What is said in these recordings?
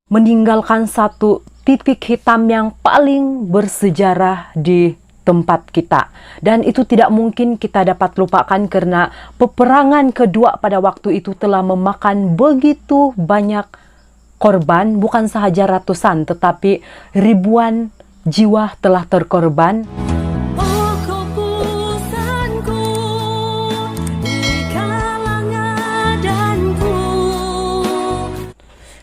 meninggalkan satu titik hitam yang paling bersejarah di tempat kita. Dan itu tidak mungkin kita dapat lupakan karena peperangan kedua pada waktu itu telah memakan begitu banyak korban, bukan sahaja ratusan tetapi ribuan jiwa telah terkorban.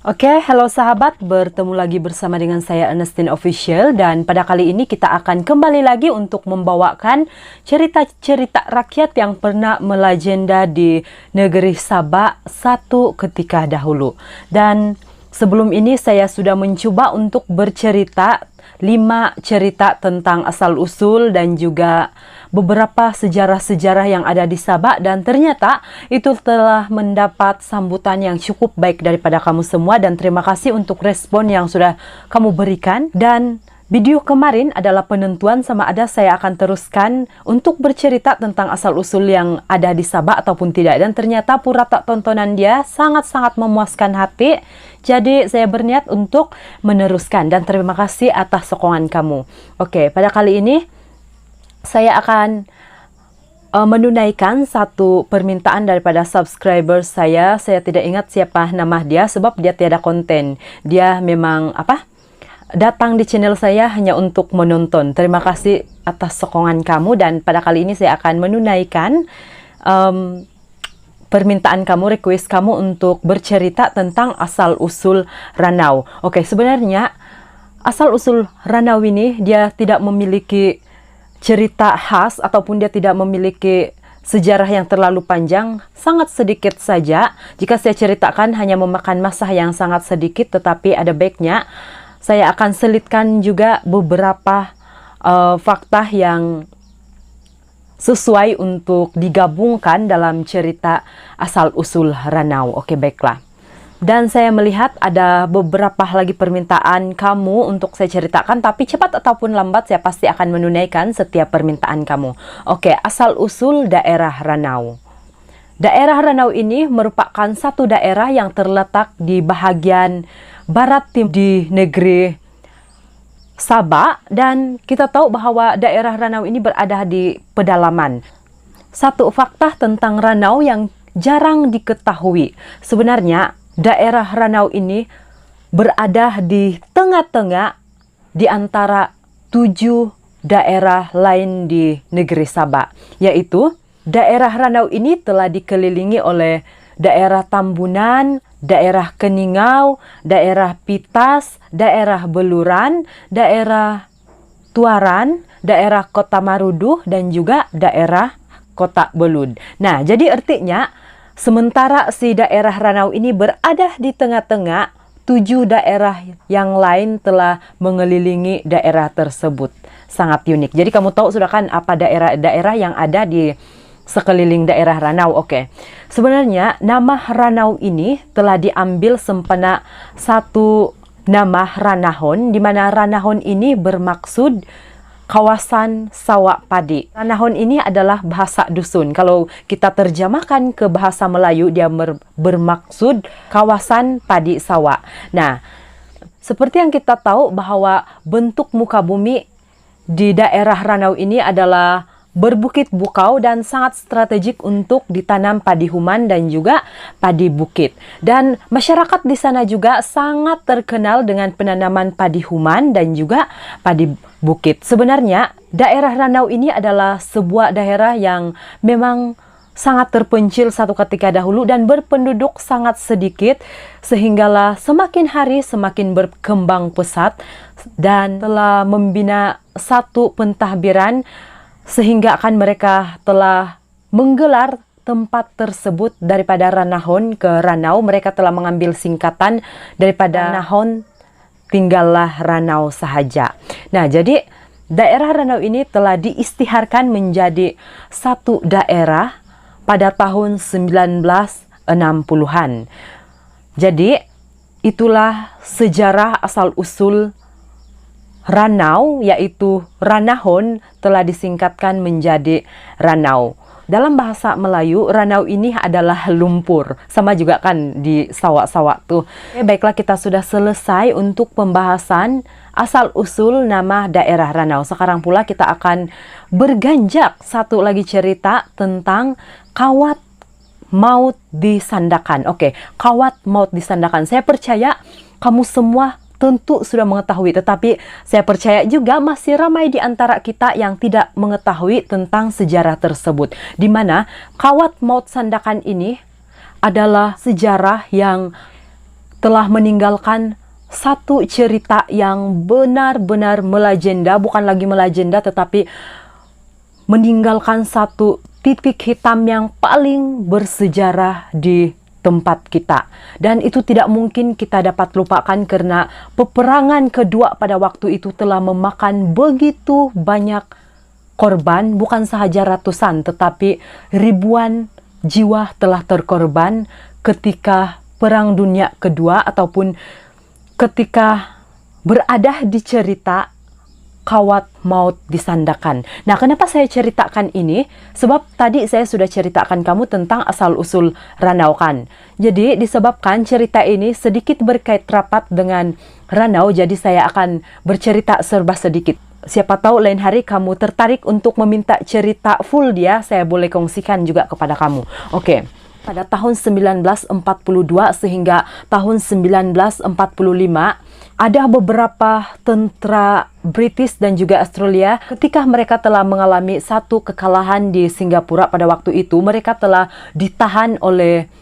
Oke, halo sahabat, bertemu lagi bersama dengan saya Ernestine Official, dan pada kali ini kita akan kembali lagi untuk membawakan cerita-cerita rakyat yang pernah melegenda di negeri Sabak satu ketika dahulu. Dan sebelum ini saya sudah mencoba untuk bercerita 5 cerita tentang asal-usul dan juga beberapa sejarah-sejarah yang ada di Sabak, dan ternyata itu telah mendapat sambutan yang cukup baik daripada kamu semua, dan terima kasih untuk respon yang sudah kamu berikan. Dan video kemarin adalah penentuan sama ada saya akan teruskan untuk bercerita tentang asal-usul yang ada di Sabak ataupun tidak, dan ternyata purata tontonan dia sangat-sangat memuaskan hati. Jadi saya berniat untuk meneruskan, dan terima kasih atas sokongan kamu. Oke, pada kali ini saya akan menunaikan satu permintaan daripada subscriber saya. Saya tidak ingat siapa nama dia sebab dia tiada konten. Dia memang datang di channel saya hanya untuk menonton. Terima kasih atas sokongan kamu, dan pada kali ini saya akan menunaikan permintaan kamu, request kamu untuk bercerita tentang asal-usul Ranau. Oke, sebenarnya asal-usul Ranau ini dia tidak memiliki cerita khas ataupun dia tidak memiliki sejarah yang terlalu panjang, sangat sedikit saja. Jika saya ceritakan hanya memakan masa yang sangat sedikit, tetapi ada baiknya saya akan selitkan juga beberapa fakta yang sesuai untuk digabungkan dalam cerita asal-usul Ranau. Oke, baiklah. Dan saya melihat ada beberapa lagi permintaan kamu untuk saya ceritakan, tapi cepat ataupun lambat saya pasti akan menunaikan setiap permintaan kamu. Oke, asal-usul daerah Ranau. Daerah Ranau ini merupakan satu daerah yang terletak di bahagian barat timur di negeri Sabak, dan kita tahu bahwa daerah Ranau ini berada di pedalaman. Satu fakta tentang Ranau yang jarang diketahui. Sebenarnya daerah Ranau ini berada di tengah-tengah di antara 7 daerah lain di negeri Sabak, yaitu daerah Ranau ini telah dikelilingi oleh daerah Tambunan, daerah Keningau, daerah Pitas, daerah Beluran, daerah Tuaran, daerah Kota Maruduh, dan juga daerah Kota Belud. Nah, jadi artinya sementara si daerah Ranau ini berada di tengah-tengah, 7 daerah yang lain telah mengelilingi daerah tersebut. Sangat unik. Jadi kamu tahu sudah kan apa daerah-daerah yang ada di sekeliling daerah Ranau. Oke. Sebenarnya nama Ranau ini telah diambil sempena satu nama Ranahon, di mana Ranahon ini bermaksud kawasan sawah padi. Ranahon ini adalah bahasa dusun. Kalau kita terjemahkan ke bahasa Melayu, dia bermaksud kawasan padi sawah. Nah, seperti yang kita tahu bahwa bentuk muka bumi di daerah Ranau ini adalah berbukit bukau dan sangat strategik untuk ditanam padi human dan juga padi bukit. Dan masyarakat di sana juga sangat terkenal dengan penanaman padi human dan juga padi bukit. Sebenarnya daerah Ranau ini adalah sebuah daerah yang memang sangat terpencil satu ketika dahulu dan berpenduduk sangat sedikit, sehinggalah semakin hari semakin berkembang pesat dan telah membina satu pentadbiran, sehingga akan mereka telah menggelar tempat tersebut daripada Ranahon ke Ranau. Mereka telah mengambil singkatan daripada Ranahon, tinggallah Ranau sahaja. Nah, jadi daerah Ranau ini telah diistiharkan menjadi satu daerah pada tahun 1960-an. Jadi itulah sejarah asal-usul Ranau, yaitu Ranahon telah disingkatkan menjadi Ranau. dalam bahasa Melayu, ranau ini adalah lumpur. Sama juga kan di sawah-sawah tuh. Oke, baiklah, kita sudah selesai untuk pembahasan asal-usul nama daerah Ranau. Sekarang pula kita akan berganjak satu lagi cerita tentang Kawat Maut di Sandakan. Oke, Kawat Maut di Sandakan. Saya percaya kamu semua tentu sudah mengetahui, tetapi saya percaya juga masih ramai di antara kita yang tidak mengetahui tentang sejarah tersebut. Di mana Kawat Maut Sandakan ini adalah sejarah yang telah meninggalkan satu cerita yang benar-benar melegenda, bukan lagi melegenda, tetapi meninggalkan satu titik hitam yang paling bersejarah di tempat kita. Dan itu tidak mungkin kita dapat lupakan karena peperangan kedua pada waktu itu telah memakan begitu banyak korban, bukan sahaja ratusan, tetapi ribuan jiwa telah terkorban ketika Perang Dunia Kedua ataupun ketika berada di cerita Kawat Maut di Sandakan. Nah, kenapa saya ceritakan ini? Sebab tadi saya sudah ceritakan kamu tentang asal-usul Ranau kan. Jadi disebabkan cerita ini sedikit berkait rapat dengan Ranau, jadi saya akan bercerita serba sedikit. Siapa tahu lain hari kamu tertarik untuk meminta cerita full dia, saya boleh kongsikan juga kepada kamu. Oke. Pada tahun 1942 sehingga tahun 1945, ada beberapa tentara British dan juga Australia ketika mereka telah mengalami satu kekalahan di Singapura pada waktu itu. Mereka telah ditahan oleh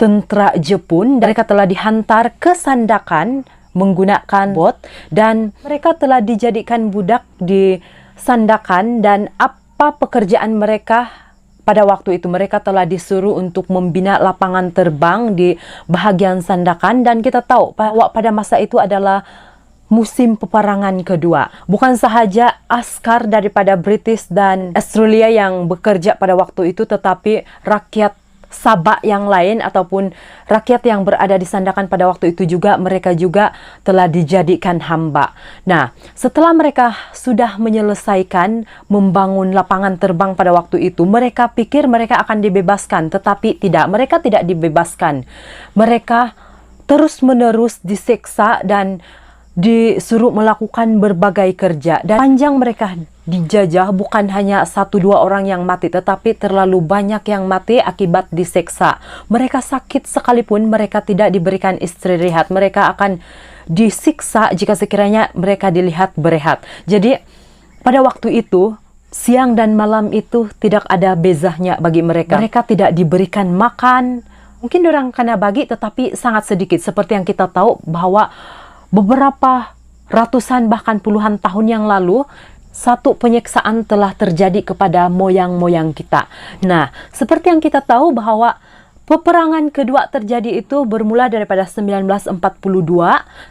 tentara Jepun. Mereka telah dihantar ke Sandakan menggunakan bot dan mereka telah dijadikan budak di Sandakan. Dan apa pekerjaan mereka? Pada waktu itu mereka telah disuruh untuk membina lapangan terbang di bahagian Sandakan, dan kita tahu bahwa pada masa itu adalah musim peperangan kedua. Bukan sahaja askar daripada British dan Australia yang bekerja pada waktu itu, tetapi rakyat Sabak yang lain ataupun rakyat yang berada di Sandakan pada waktu itu juga, mereka juga telah dijadikan hamba. Nah, setelah mereka sudah menyelesaikan membangun lapangan terbang pada waktu itu, mereka pikir mereka akan dibebaskan, tetapi tidak. Mereka tidak dibebaskan. Mereka terus-menerus disiksa dan disuruh melakukan berbagai kerja. Dan panjang mereka dijajah, bukan hanya 1-2 orang yang mati, tetapi terlalu banyak yang mati akibat disiksa. Mereka sakit sekalipun mereka tidak diberikan istirahat. Mereka akan disiksa jika sekiranya mereka dilihat berehat. Jadi pada waktu itu siang dan malam itu tidak ada bezanya bagi mereka. Mereka tidak diberikan makan. Mungkin orang kena bagi, tetapi sangat sedikit. Seperti yang kita tahu bahwa beberapa ratusan bahkan puluhan tahun yang lalu, satu penyiksaan telah terjadi kepada moyang-moyang kita. Nah, seperti yang kita tahu bahwa peperangan kedua terjadi itu bermula daripada 1942,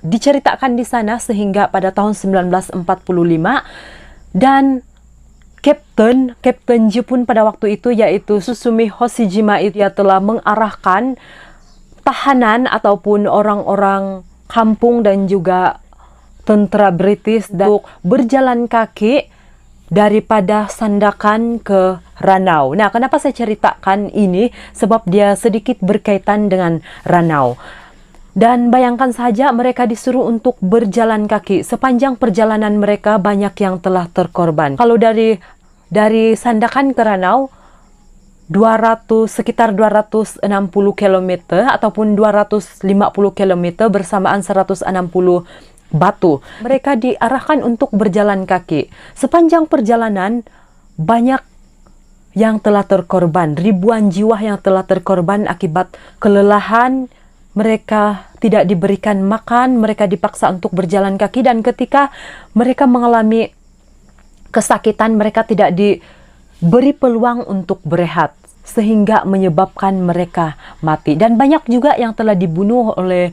diceritakan di sana sehingga pada tahun 1945, dan Kapten Jepun pada waktu itu yaitu Susumi Hoshijima itu telah mengarahkan tahanan ataupun orang-orang kampung dan juga tentara British untuk berjalan kaki daripada Sandakan ke Ranau. Nah, kenapa saya ceritakan ini? Sebab dia sedikit berkaitan dengan Ranau. Dan bayangkan saja mereka disuruh untuk berjalan kaki. Sepanjang perjalanan mereka banyak yang telah terkorban. Kalau dari Sandakan ke Ranau, sekitar 260 km ataupun 250 km bersamaan 160 batu. Mereka diarahkan untuk berjalan kaki. Sepanjang perjalanan banyak yang telah terkorban, ribuan jiwa yang telah terkorban akibat kelelahan. Mereka tidak diberikan makan, mereka dipaksa untuk berjalan kaki, dan ketika mereka mengalami kesakitan, mereka tidak diberi peluang untuk berehat sehingga menyebabkan mereka mati. Dan banyak juga yang telah dibunuh oleh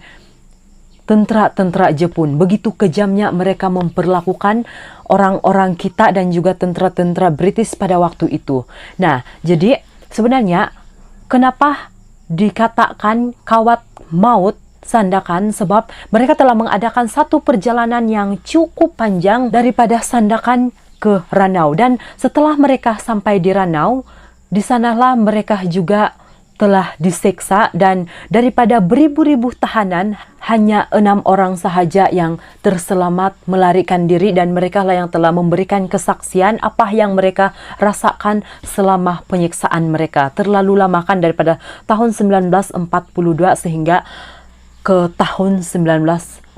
tentara-tentara Jepun. Begitu kejamnya mereka memperlakukan orang-orang kita dan juga tentara-tentara British pada waktu itu. Nah, jadi sebenarnya kenapa dikatakan Kawat Maut Sandakan? Sebab mereka telah mengadakan satu perjalanan yang cukup panjang daripada Sandakan ke Ranau. Dan setelah mereka sampai di Ranau, di sanalah mereka juga telah diseksa, dan daripada beribu-ribu tahanan, hanya 6 orang sahaja yang terselamat melarikan diri, dan mereka lah yang telah memberikan kesaksian apa yang mereka rasakan selama penyiksaan mereka. Terlalu lama kan, daripada tahun 1942 sehingga ke tahun 1945.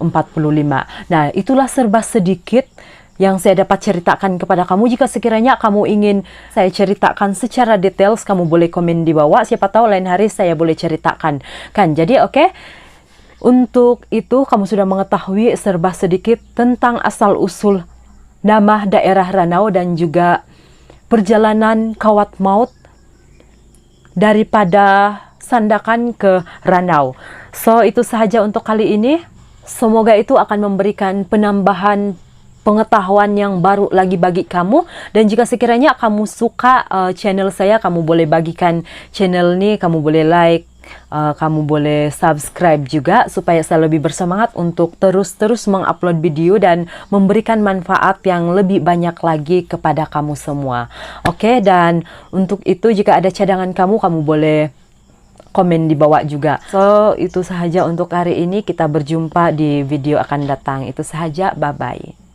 Nah, itulah serba sedikit yang saya dapat ceritakan kepada kamu. Jika sekiranya kamu ingin saya ceritakan secara detail, kamu boleh komen di bawah. Siapa tahu lain hari saya boleh ceritakan. Kan, jadi oke. Untuk itu kamu sudah mengetahui serba sedikit tentang asal-usul nama daerah Ranau dan juga perjalanan kawat maut daripada Sandakan ke Ranau. So, itu sahaja untuk kali ini. Semoga itu akan memberikan penambahan pengetahuan yang baru lagi bagi kamu. Dan jika sekiranya kamu suka channel saya, kamu boleh bagikan channel ini, kamu boleh like, kamu boleh subscribe juga, supaya saya lebih bersemangat untuk terus-terus mengupload video dan memberikan manfaat yang lebih banyak lagi kepada kamu semua. Oke, dan untuk itu jika ada cadangan kamu boleh komen di bawah juga. So, itu sahaja untuk hari ini. Kita berjumpa di video akan datang. Itu sahaja, bye-bye.